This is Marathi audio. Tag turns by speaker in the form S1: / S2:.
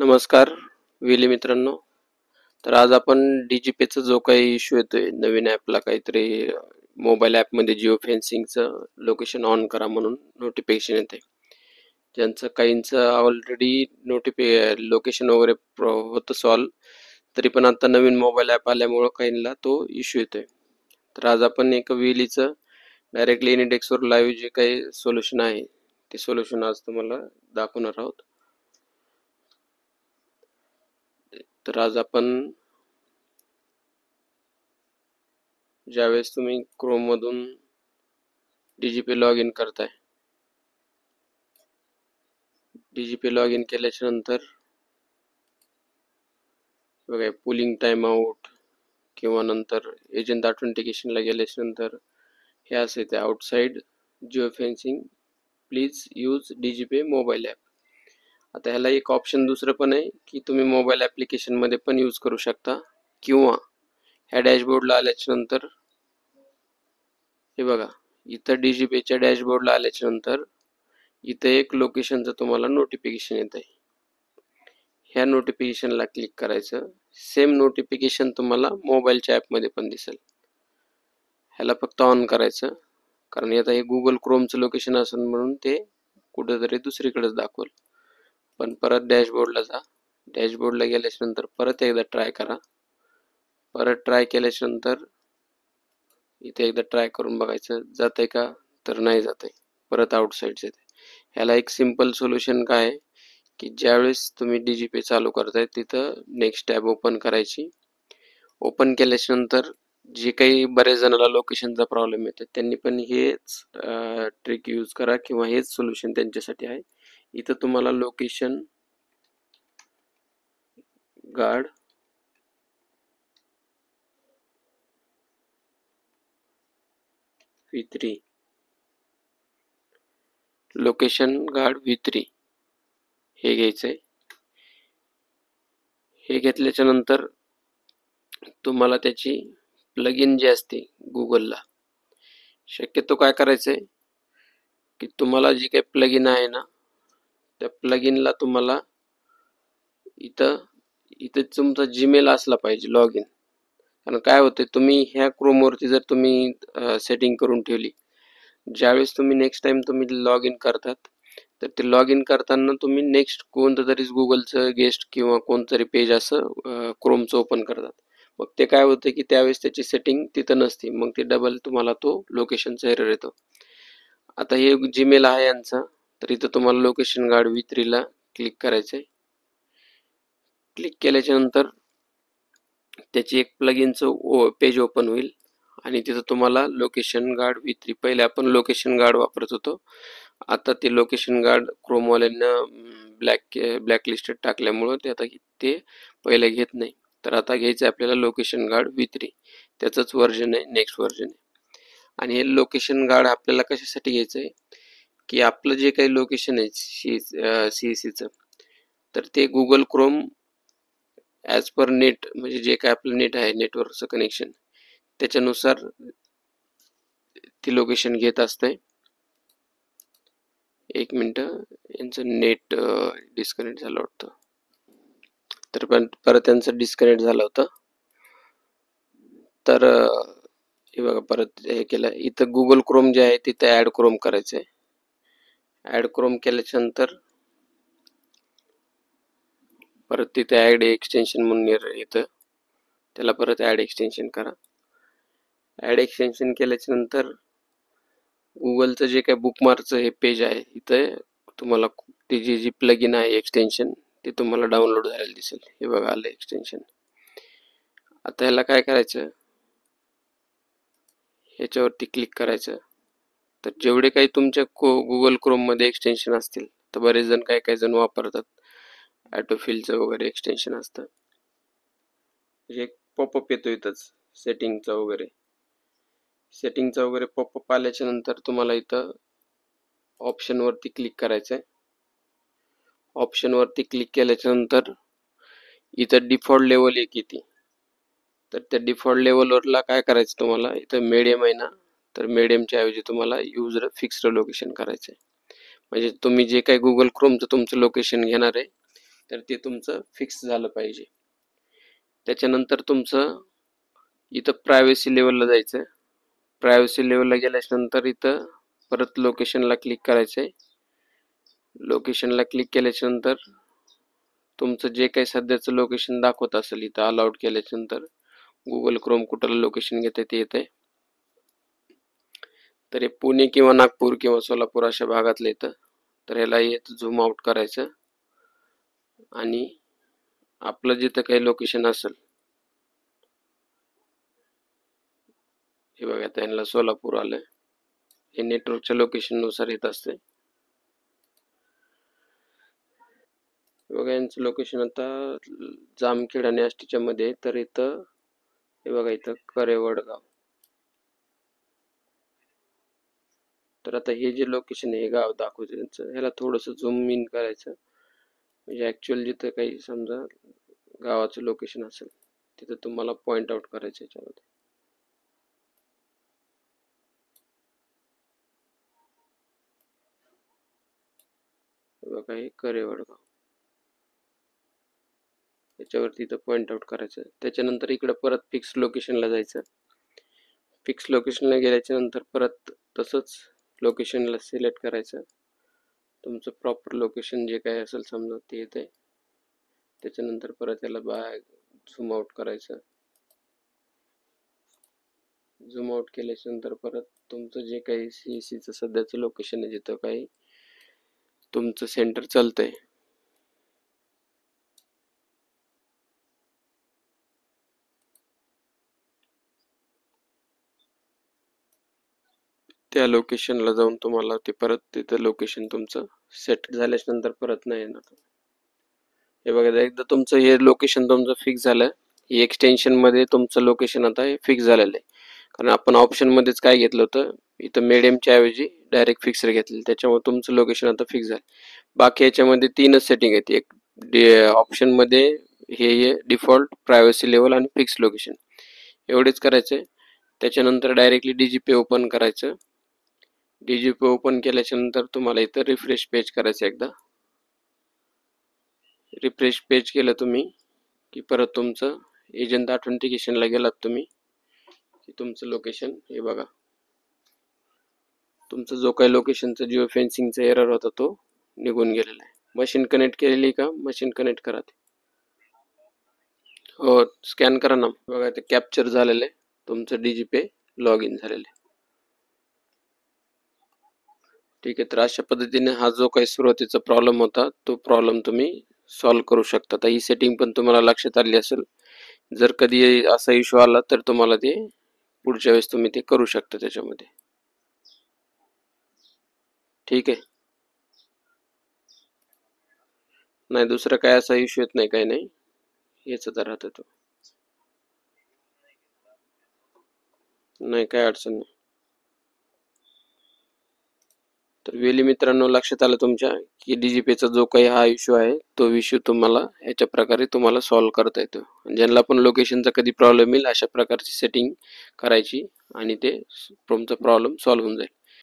S1: नमस्कार वेली मित्रांनो. तर आज आपण डीजीपेचा जो काही इश्यू येतोय नवीन ॲपला काहीतरी मोबाईल ॲपमध्ये जिओ फेन्सिंगचं लोकेशन ऑन करा म्हणून नोटिफिकेशन येते. ज्यांचं काहींचं ऑलरेडी लोकेशन वगैरे होतं सॉल्व, तरी पण आता नवीन मोबाईल ॲप आल्यामुळं काहींना तो इश्यू येतोय. तर आज आपण एक वेलीचं डायरेक्टली इनिडेक्सवर लाईव्ह जे काही सोल्युशन आहे ते सोल्युशन आज तुम्हाला दाखवणार आहोत. तर आज आपण ज्यावेळेस तुम्ही क्रोम मधून डीजीपे लॉग इन करताय, डीजीपे लॉग इन केल्याच्या नंतर बघा पुलिंग टाइम आउट किंवा नंतर एजंट ऑथेंटिकेशनला गेल्याच्या नंतर हे असे ते outside Jio fencing please use DigiPay mobile app. आता ह्याला एक ऑप्शन दुसरं पण आहे की तुम्ही मोबाईल ॲप्लिकेशन मध्ये पण यूज करू शकता, किंवा ह्या डॅशबोर्डला आल्याच्या नंतर हे बघा इथं डीजीपेच्या डॅशबोर्डला आल्याच्या नंतर इथं एक लोकेशनचं तुम्हाला नोटिफिकेशन येत आहे. ह्या नोटिफिकेशनला क्लिक करायचं. सेम नोटिफिकेशन तुम्हाला मोबाईलच्या ॲपमध्ये पण दिसेल. ह्याला फक्त ऑन करायचं, कारण आता हे गुगल क्रोमचं लोकेशन असेल म्हणून ते कुठेतरी दुसरीकडेच दाखवल. पण परत डॅशबोर्डला जा. डॅशबोर्डला गेल्याच्या नंतर परत एकदा ट्राय करा. परत ट्राय केल्याच्या नंतर इथे एकदा ट्राय करून बघायचं जातंय का, तर नाही जातंय, परत आउटसाइडच येते. ह्याला एक सिंपल सोल्युशन काय आहे की ज्यावेळेस तुम्ही डीजीपे चालू करताय तिथं नेक्स्ट टॅब ओपन करायची. ओपन केल्याच्या नंतर जे काही बरेच जणांना लोकेशनचा प्रॉब्लेम येतो त्यांनी पण हेच ट्रिक यूज करा किंवा हेच सोल्युशन त्यांच्यासाठी आहे. इथं तुम्हाला location guard V3 location guard V3 हे घ्यायचंय. हे घेतल्याच्या नंतर तुम्हाला त्याची प्लगइन जी असते गुगलला, शक्यतो काय करायचंय की तुम्हाला जी काही प्लगइन आहे ना त्या प्लगइनला तुम्हाला इथं तुमचा जीमेल असला पाहिजे लॉग इन. कारण काय होते, तुम्ही ह्या क्रोमवरती जर तुम्ही सेटिंग करून ठेवली, ज्यावेळेस तुम्ही नेक्स्ट टाइम तुम्ही लॉग इन करतात तर ते लॉग इन करताना तुम्ही नेक्स्ट कोणतं तरी गुगलचं गेस्ट किंवा कोणतरी पेज असं क्रोमचं ओपन करतात. मग ते काय होतं की त्यावेळेस त्याची सेटिंग तिथं नसते, मग ते डबल तुम्हाला तो लोकेशनचा एरर येतो. आता हे जीमेल आहे यांचा, तर इथं तुम्हाला लोकेशन गार्ड V3 ला क्लिक करायचंय. क्लिक केल्याच्या नंतर त्याची एक प्लगइनचं पेज ओपन होईल आणि तिथं तुम्हाला लोकेशन गार्ड V3, पहिले आपण लोकेशन गार्ड वापरत होतो, आता ते लोकेशन गार्ड क्रोमवाल्यांना ब्लॅकलिस्टेड टाकल्यामुळं ते आता ते पहिले घेत नाही. तर आता घ्यायचं आपल्याला लोकेशन गार्ड V3, त्याचंच व्हर्जन आहे, नेक्स्ट व्हर्जन आहे. आणि हे लोकेशन गार्ड आपल्याला कशासाठी घ्यायचं आहे की आपलं जे काही लोकेशन आहे CECचं, तर ते Google Chrome as per net, म्हणजे जे काय आपलं नेट आहे नेटवर्कचं कनेक्शन, त्याच्यानुसार ती लोकेशन घेत असते. एक मिनटं, यांचं नेट डिस्कनेक्ट झालं वाटतं, तर पण परत त्यांचं डिस्कनेक्ट झालं होतं. तर हे बघा परत हे केलं. इथं गुगल क्रोम जे आहे तिथं ॲड क्रोम करायचं आहे. ॲड क्रोम केल्याच्या नंतर परत तिथे ॲड एक्सटेन्शन म्हणून येतं, त्याला परत ॲड एक्सटेन्शन करा. ॲड एक्सटेन्शन केल्याच्या नंतर गुगलचं जे काही बुकमार्कचं हे पेज आहे इथं तुम्हाला त्याची जी प्लगइन आहे एक्सटेन्शन ते तुम्हाला डाउनलोड झालेलं दिसेल. हे बघा आलं एक्सटेन्शन. आता ह्याला काय करायचं, ह्याच्यावरती क्लिक करायचं. तर जेवढे काही तुमच्या गुगल क्रोम मध्ये एक्सटेन्शन असतील, तर बरेच जण काही जण वापरतात ॲटोफिलचं वगैरे एक्सटेन्शन असतं, म्हणजे एक पॉपअप येतो इथंच सेटिंगचा वगैरे पॉपअप आल्याच्या नंतर तुम्हाला इथं ऑप्शन वरती क्लिक करायचं आहे. ऑप्शन वरती क्लिक केल्याच्या नंतर इथं डिफॉल्ट लेवल एक येते, तर त्या डिफॉल्ट लेवलवरला काय करायचं तुम्हाला, इथं मिडियम आहे ना, तर मिडियमच्या ऐवजी तुम्हाला यूज फिक्स्ड लोकेशन करायचं आहे. म्हणजे तुम्ही जे काही गुगल क्रोमचं तुमचं लोकेशन घेणार आहे तर ते तुमचं फिक्स झालं पाहिजे. त्याच्यानंतर तुमचं इथं प्रायव्हसी लेवलला जायचं. प्रायव्हसी लेवलला गेल्यानंतर इथं परत लोकेशनला क्लिक करायचं आहे. लोकेशनला क्लिक केल्याच्यानंतर तुमचं जे काही सध्याचं लोकेशन दाखवत असेल इथं अलाउड केल्याच्यानंतर गुगल क्रोम कुठलं लोकेशन घेते ते येते. तर हे पुणे किंवा नागपूर किंवा सोलापूर अशा भागातलं येतं. तर ह्याला येत झूम आउट करायचं आणि आपलं जिथं काही लोकेशन असेल, हे बघा त्यांना सोलापूर आलं, हे नेटवर्कच्या लोकेशन नुसार येत असते. बघा यांचं लोकेशन आता जामखेड आणि आष्टीच्या मध्ये. तर इथं हे बघा इथं करेवडगाव. तर आता हे जे लोकेशन आहे हे गाव दाखवते त्यांचं. ह्याला थोडंसं झूम इन करायचं म्हणजे ऍक्च्युअल जिथं काही समजा गावाचं लोकेशन असेल तिथं तुम्हाला पॉइंट आउट करायचं याच्यामध्ये. बघा हे करेवडगाव, याच्यावरती इथं पॉइंट आउट करायचं. त्याच्यानंतर इकडं परत फिक्स लोकेशनला जायचं. फिक्स लोकेशनला गेल्याच्या नंतर परत तसंच लोकेशनला सिलेक्ट करायचं. तुमचं प्रॉपर लोकेशन जे काही असेल समजा ते येते. त्याच्यानंतर परत याला झूम आउट करायचं. झूम आउट केल्याच्या नंतर परत तुमचं जे काही CECचं सध्याचं लोकेशन आहे जिथं काही तुमचं सेंटर चालतंय त्या लोकेशनला जाऊन तुम्हाला ते परत तिथं लोकेशन तुमचं सेट झाल्याच्या नंतर परत नाही येणार. हे बघा एकदा तुमचं हे लोकेशन तुमचं फिक्स झालं, ही एक्सटेन्शन मध्ये तुमचं लोकेशन आता हे फिक्स झालेलं आहे. कारण आपण ऑप्शन मध्येच काय घेतलं होतं, इथं मिडियमच्या ऐवजी डायरेक्ट फिक्सर घेतलेलं, त्याच्यामुळे तुमचं लोकेशन आता फिक्स झालं. बाकी याच्यामध्ये तीनच सेटिंग आहेत. एक ऑप्शन मध्ये हे डिफॉल्ट, प्रायव्हसी लेवल आणि फिक्स लोकेशन एवढेच करायचे. त्याच्यानंतर डायरेक्टली DGP ओपन करायचं. DGP ओपन केल्याच्या नंतर तुम्हाला इथं रिफ्रेश पेज करायचं. एकदा रिफ्रेश पेज केलं तुम्ही की परत तुमचं एजंट ऑथेंटिकेशनला गेलात तुम्ही की तुमचं लोकेशन हे बघा, तुमचं जो काही लोकेशनचा जिओ फेन्सिंगचा एरर होता तो निघून गेलेला आहे. मशीन कनेक्ट केलेली का? मशीन कनेक्ट करा. हो, स्कॅन करा ना. बघा ते कॅप्चर झालेलं आहे, तुमचं DGP लॉग इन झालेलं आहे. ठीक आहे. तर अशा पद्धतीने हा जो काही सुरुवातीचा प्रॉब्लेम होता तो प्रॉब्लेम तुम्ही सॉल्व्ह करू शकता. तर ही सेटिंग पण तुम्हाला लक्षात आली असेल. जर कधी असा इश्यू आला तर तुम्हाला ते पुढच्या वेळेस तुम्ही ते करू शकता त्याच्यामध्ये. ठीक आहे. नाही दुसरा काय असा इश्यू येत नाही, काही नाही, हेच आता राहतं तो. नाही काय अडचण नाही. तर वेली मित्रांनो लक्षात आलं तुमच्या की DGPचा जो काही हा इश्यू आहे तो इश्यू तुम्हाला याच्या प्रकारे तुम्हाला सॉल्व्ह करता येतो. ज्यांना पण लोकेशनचा कधी प्रॉब्लेम येईल अशा प्रकारची सेटिंग करायची आणि ते तुमचा प्रॉब्लेम सॉल्व्ह होऊन जाईल.